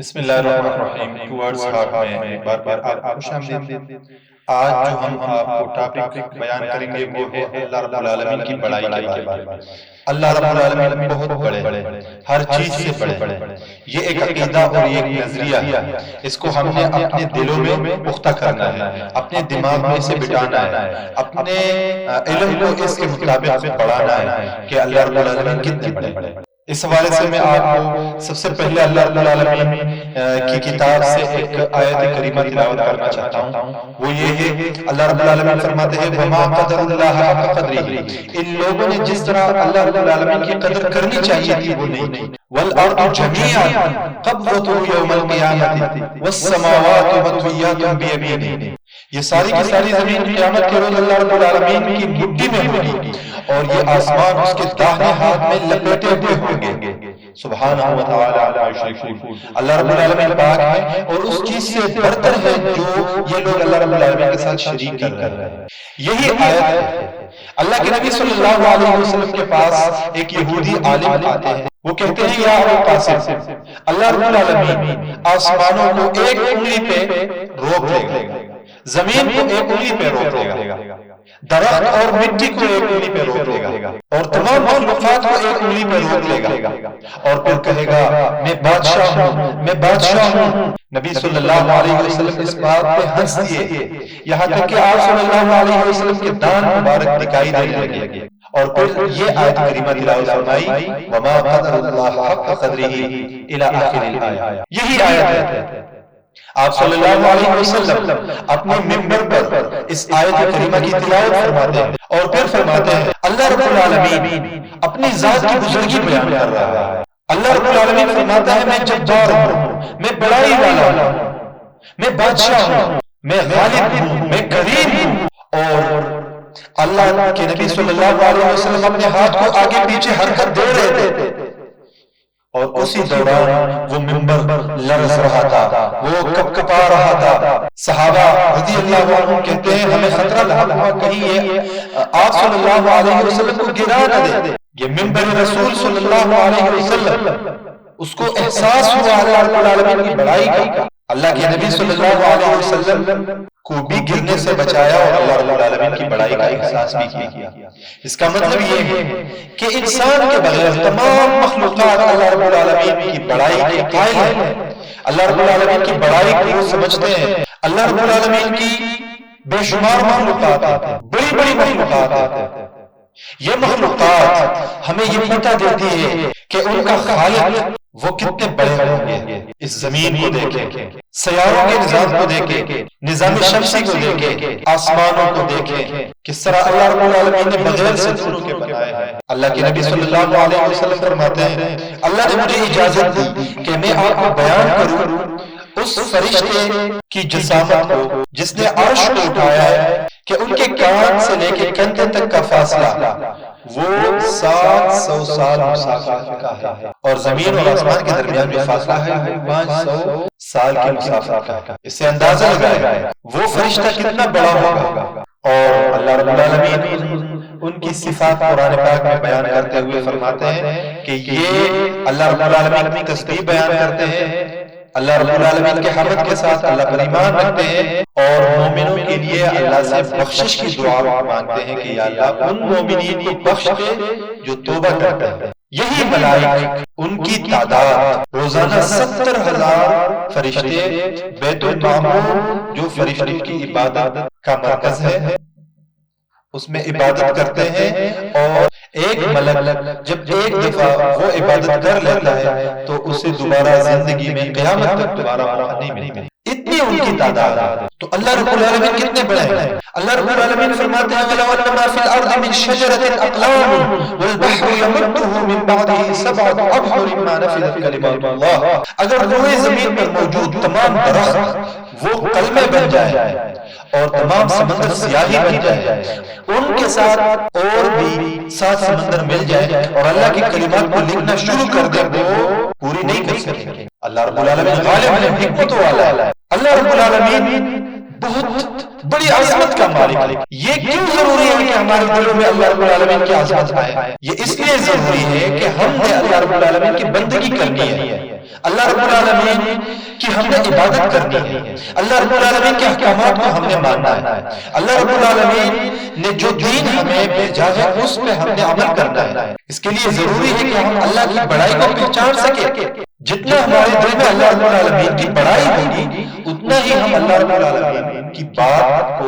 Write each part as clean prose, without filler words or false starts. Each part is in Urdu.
بسم اللہ الرحمن الرحیم ٹورڈز ہارٹ میں ایک بار آپ کو خوش آمدید۔ آج جو ہم آپ کو ٹاپک بیان کریں گے وہ ہے اللہ رب العالمین کی بڑائی کے بارے میں۔ اللہ رب العالمین بہت بڑے، ہر چیز سے بڑے۔ یہ ایک عقیدہ اور یہ ایک نظریہ ہے، اس کو ہم نے اپنے دلوں میں پختہ کرنا ہے، اپنے دماغ میں اسے بٹھانا ہے، اپنے علم کو اس کے مطابق بڑھانا ہے کہ اللہ رب العالمین کتنے بڑے۔ اس حوالے سے میں آپ کو سب سے پہلے اللہ رب العالمین کی کتاب سے ایک آیت کریمہ تلاوت کرنا چاہتا ہوں۔ وہ یہ ہے، اللہ رب العالمین فرماتے ہیں وَمَا قَدَرُ اللَّهَ حَقَّ قَدْرِهِ، ان لوگوں نے جس طرح اللہ رب العالمین کی قدر کرنی چاہیے تھی وہ نہیں کی۔ وَالْأَرْضُ جَمِيعًا قَبْضَتُهُ يَوْمَ الْقِيَامَةِ وَالسَّمَاوَاتُ مَطْوِيَّاتٌ بِيَمِينِهِ، یہ ساری کی ساری زمین قیامت کے روز اللہ رب العالمین کی مٹھی میں ہوگی اور یہ آسمان اس کے داہنے ہاتھ میں لپیٹے ہوئے ہوں گے۔ سبحانہ و تعالی عما یشرکون، اللہ رب العالمین پاک ہے اور اس چیز سے برتر ہے جو یہ لوگ اللہ رب العالمین کے ساتھ شریک کر رہے ہیں۔ یہی آیت ہے، اللہ کے نبی صلی اللہ علیہ وسلم کے پاس ایک یہودی عالم آتے ہیں، وہ کہتے ہیں یا ابو قاسم، اللہ رب العالمین آسمانوں کو ایک انگلی پہ روک لے گا، زمین کو ایک انگلی پہ روک لے گا، درخت اور مٹی کو ایک انگلی پہ روک لے گا اور تمام مخلوقات کو ایک انگلی پہ روک لے گا اور پھر کہے گا میں بادشاہ ہوں، میں بادشاہ ہوں۔ نبی صلی اللہ علیہ وسلم اس بات پہ ہنس دیے، یہاں تک کہ آپ صلی اللہ علیہ وسلم کے دان مبارک دکھائی دینے لگے اور پھر یہ آیت کریمہ تلاوت فرمائی وَمَا قَدَرُ اللَّهَ حَقَّ قَدْرِهِ إِلَى آخر الآیہ۔ یہی آیت ہے، آپ صلی اللہ علیہ وسلم اپنے منبر پر اس آیت کریمہ کی تلاوت فرماتے ہیں اور پھر فرماتے ہیں اللہ رب العالمین اپنی ذات کی بزرگی بیان کر رہا ہے۔ اللہ رب العالمین فرماتا ہے میں جبار ہوں، میں بڑائی والا ہوں، میں بادشاہ ہوں، میں غالب ہوں، میں کریم ہوں۔ اور اللہ کے نبی صلی اللہ علیہ وسلم اپنے ہاتھ کو آگے پیچھے حرکت دے رہے تھے اور اسی دوران وہ منبر لرز رہا تھا، وہ کپکپا رہا تھا۔ صحابہ رضی اللہ عنہ کہتے ہیں ہمیں خطرہ لاحق ہوا کہیں یہ آپ صلی اللہ علیہ وسلم کو گرا نہ دے۔ یہ منبر رسول صلی اللہ علیہ وسلم، اس کو احساس ہوا اللہ رب العالمین کی بڑائی کا۔ اللہ کے نبی صلی اللہ علیہ وسلم کو بھی گرنے سے بچایا اور اللہ رب العالمین کی بڑائی کا احساس بھی کیا۔ اس کا مطلب یہ ہے کہ انسان کے بغیر تمام مخلوقات اللہ رب العالمین کی بڑائی کے قائل ہیں، اللہ رب العالمین کی بڑائی کو سمجھتے ہیں۔ اللہ رب العالمین کی بے شمار مخلوقات ہیں، بڑی بڑی مخلوقات ہیں۔ یہ مخلوقات ہمیں یہ پتہ دیتی ہے کہ ان کا خالق وہ کتنے بڑے ہوں گے۔ اس زمین کو دیکھیں، سیاروں کے نظام کو دیکھیں، نظام شمسی کو دیکھیں، آسمانوں کو دیکھیں، کس طرح اللہ رب العالمین نے بغیر سے دونوں کے بنائے ہیں۔ اللہ کے نبی صلی اللہ علیہ وسلم فرماتے ہیں اللہ نے مجھے اجازت دی کہ میں آپ کو بیان کروں اس فرشتے کی جسامت کو جس نے عرش کو اٹھایا ہے کہ ان کے کان سے لے کے کندھے تک کا فاصلہ وہ 700 سال مسافت کا ہے اور زمین اور آسمان کے درمیان بھی فاصلہ ہے 500 سال کی مسافت کا ہے۔ اس سے اندازہ لگائے وہ فرشتہ کتنا بڑا ہوگا۔ اور اللہ رب العالمین ان کی صفات قرآن پاک میں بیان کرتے ہوئے فرماتے ہیں کہ یہ اللہ رب العالمین کی تسبیح بیان کرتے ہیں، اللہ رب العالمین کے حمد کے ساتھ اللہ پر ایمان رکھتے ہیں اور مومنوں کے لیے اللہ سے بخشش کی دعا مانگتے ہیں کہ یا اللہ ان مومنین کو بخش دے جو توبہ کرتے ہیں۔ یہی ملائک ان کی تعداد روزانہ 70,000 فرشتے بیت المعمور جو فرشتوں کی عبادت کا مرکز ہے اس میں عبادت کرتے ہیں اور ایک ملک جب ایک دفعہ وہ عبادت کر لیتا ہے تو اسے دوبارہ زندگی میں قیامت تک دوبارہ موقع نہیں ملتا۔ اتنی ان کی تعداد ہے تو اللہ رب العالمین کتنے بڑے ہیں۔ اللہ رب العالمین فرماتے ہیں وَلَوْ أَنَّ مَا فِي الْأَرْضِ مِنْ شَجَرَةٍ أَقْلَامٌ وَالْبَحْرُ يَمُدُّهُ مِنْ بَعْدِهِ 7 أَبْحُرٍ مَا نَفِدَتْ كَلِمَاتُ اللَّهِ، اگر روئے زمین پر موجود تمام درخت وہ کلمے بن جائے اور تمام سمندر سیاہی بن جائے، ان کے ساتھ اور بھی 7 سمندر مل جائے اور اللہ کی کلمات کو لکھنا شروع کر دے وہ پوری نہیں کر سکیں۔ اللہ رب العالمین غالب ہے، حکمت والا ہے۔ اللہ رب العالمین بہت بڑی عظمت کا مالک. یہ کیوں ضروری ہے کہ ہمارے دلوں میں اللہ رب العالمین کی عظمت آئے؟ یہ اس لیے ضروری ہے کہ ہم نے اللہ رب العالمین کی بندگی کرنی ہے، اللہ رب العالمین کی ہم نے عبادت کرنی ہے، اللہ رب العالمین کے احکامات کو ہم نے ماننا ہے، اللہ رب العالمین نے جو دین ہمیں بھیجا ہے اس پہ ہم نے عمل کرنا ہے. اس کے لیے ضروری ہے کہ ہم اللہ کی بڑائی کو پہچان سکیں. جتنا ہمارے دل میں اللہ رب العالمین کی بڑائی ہوگی اتنا ہی ہم اللہ رب العالمین کی بات کو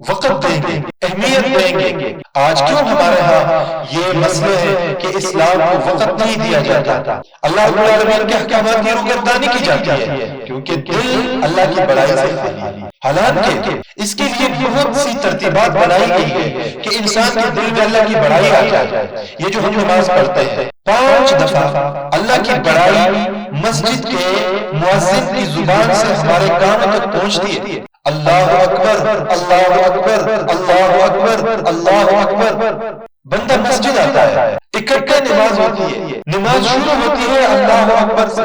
وقت دیں گے، اہمیت دیں گے. آج کیوں ہمارے ہاں یہ مسئلہ ہے کہ اسلام کو وقت نہیں دیا جاتا، اللہ رب العالمین کے احکامات کی روگردانی کی جاتی ہے کیونکہ دل اللہ کی بڑائی سے خالی ہے. حالانکہ اس کے لیے بہت سی ترتیبات بنائی گئی ہے کہ انسان کے دل میں اللہ کی بڑائی آ جائے. یہ جو ہم نماز پڑھتے ہیں 5 دفعہ اللہ کی بڑائی مسجد کے مؤذن کی زبان سے ہمارے کانوں تک پہنچتی ہے. اللہ اکبر اللہ اکبر اللہ اکبر اللہ اکبر. بندہ مسجد آتا ہے، اکٹھے نماز ہوتی ہے، نماز شروع ہوتی ہے اللہ اکبر سے،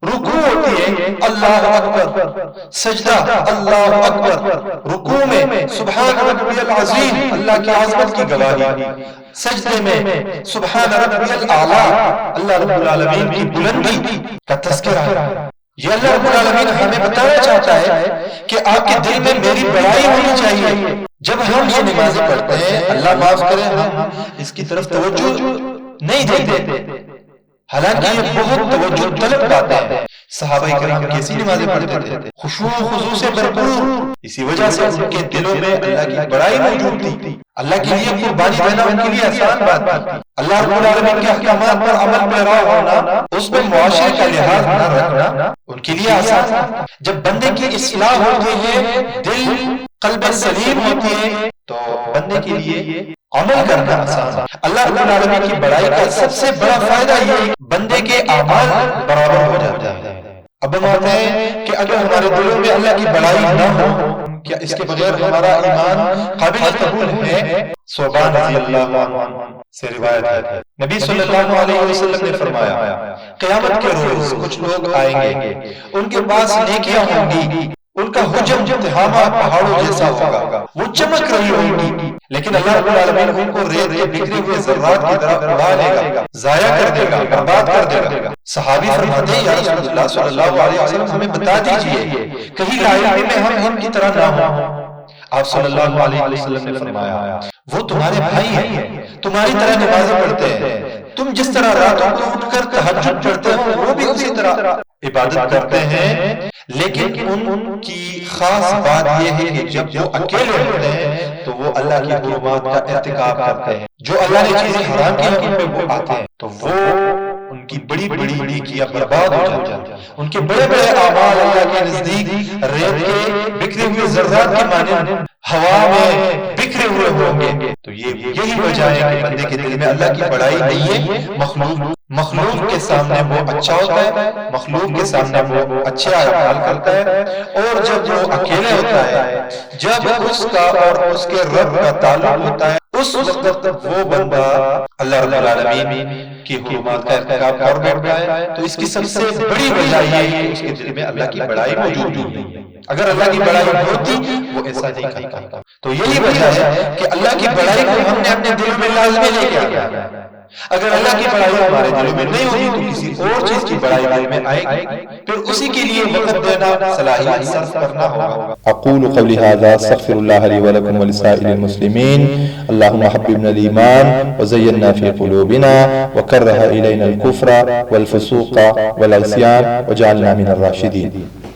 رکوع ہوتی ہے اللہ اکبر، سجدہ اللہ اکبر، رکوع میں سبحان ربی العظیم اللہ کی عظمت کی گواہی، سجدے میں سبحان ربی الاعلی اللہ رب العالمین کی بلندی کا تذکرہ. یہ اللہ رب العالمین ہمیں بتانا چاہتا ہے کہ آپ کے دل میں میری بڑائی ہونی چاہیے. جب ہم یہ نمازیں پڑھتے ہیں اللہ معاف کرے ہم اس کی طرف توجہ نہیں دیتے، حالانکہ یہ بہت توجہ طلب باتیں ہیں. صحابہ کرام کیسی نمازیں پڑھتے تھے؟ خشوع و خضوع سے بھرپور. اسی وجہ سے ان کے دلوں میں اللہ کی بڑائی موجود تھی. اللہ کے لیے قربانی دینا ان کے لیے آسان بات تھی. اللہ رب العالمین کے احکامات پر عمل پیرا ہونا، اس میں معاشرے کا لحاظ نہ رکھنا ان کے لیے آسان تھا. جب بندے کی اصلاح ہوتی ہے، دل قلب سلیم ہوتی ہے، تو بندے کے لیے عمل کرنا آسان. اللہ رب العالمین کی بڑائی کا سب سے بڑا فائدہ یہ ہے بندے کے اعمال برابر ہو جاتے ہیں. اب ہم آتے ہیں کہ اگر ہمارے دلوں میں اللہ کی بڑائی نہ ہو، کیا اس کے بغیر ہمارا ایمان قابل قبول ہے؟ ثوبان رضی اللہ عنہ سے روایت ہے، نبی صلی اللہ علیہ وسلم نے فرمایا قیامت کے روز کچھ لوگ آئیں گے، ان کے پاس نیکیاں ہوں گی، ان کا حجم تہامہ پہاڑوں جیسا ہوگا، وہ چمک رہی ہوں گی، لیکن اللہ رب العالمین ان کو ریت کے بکھرے ہوئے ذرات کی طرح اڑا لے گا، ضائع کر دے گا، برباد کر دے گا. صحابی فرماتے ہیں یا رسول اللہ صلی اللہ علیہ وسلم ہمیں بتا دیجئے کہیں لاعلمی میں ہم ان کی طرح نہ ہوں. آپ صلی اللہ علیہ وسلم نے فرمایا وہ تمہارے بھائی ہیں، تمہاری طرح نمازیں پڑھتے ہیں، تم جس طرح راتوں کو اٹھ کر تہجد پڑھتے ہو وہ بھی اسی طرح عبادت کرتے ہیں، لیکن ان کی خاص بات یہ ہے کہ جب وہ اکیلے ہوتے ہیں تو وہ اللہ کی حرمات کا ارتکاب کرتے ہیں. جو اللہ نے چیزیں حرام کی ہیں ان پہ وہ آتے ہیں تو وہ ان کی بڑی بڑی نیکیاں برباد ہو جاتی ہیں. ان کے بڑے بڑے اعمال اللہ کے نزدیک ریت کے بکھرے ہوئے ذرات کے مانند ہوا میں بکھرے ہوئے ہوں گے. تو یہی وجہ ہے کہ بندے کے دل میں اللہ کی بڑائی نہیں ہے. مخلوق کے سامنے وہ اچھا ہوتا ہے، مخلوق کے سامنے وہ اچھے اعمال کرتا ہے، اور جب وہ اکیلے ہوتا ہے، جب اس کا اور اس کے رب کا تعلق ہوتا ہے، اس وقت وہ بندہ اللہ رب العالمین کی حرمات کا ارتکاب کر بیٹھتا ہے. تو اس کی سب سے بڑی وجہ یہ ہے کہ اس کے دل میں اللہ کی بڑائی موجود نہیں ہے. اگر اللہ کی بڑائی ہوتی وہ ایسا نہیں کرتا. تو یہی وجہ ہے کہ اللہ کی بڑائی کو ہم نے اپنے دل میں لازمی لے کے آنا ہے. اگر اللہ کی بڑائی ہمارے دلوں میں نہیں ہوگی تو کسی اور چیز کی بڑائی دل میں آئے گی، پھر اسی کے لیے وقت دینا، صلاحیت صرف کرنا ہوگا. اقول قولی هذا استغفر الله لي ولكم ولسائر المسلمين. اللهم حببنا الايمان وزينا في قلوبنا وكره الينا الكفر والفسوق والعصيان وجعلنا من الراشدين.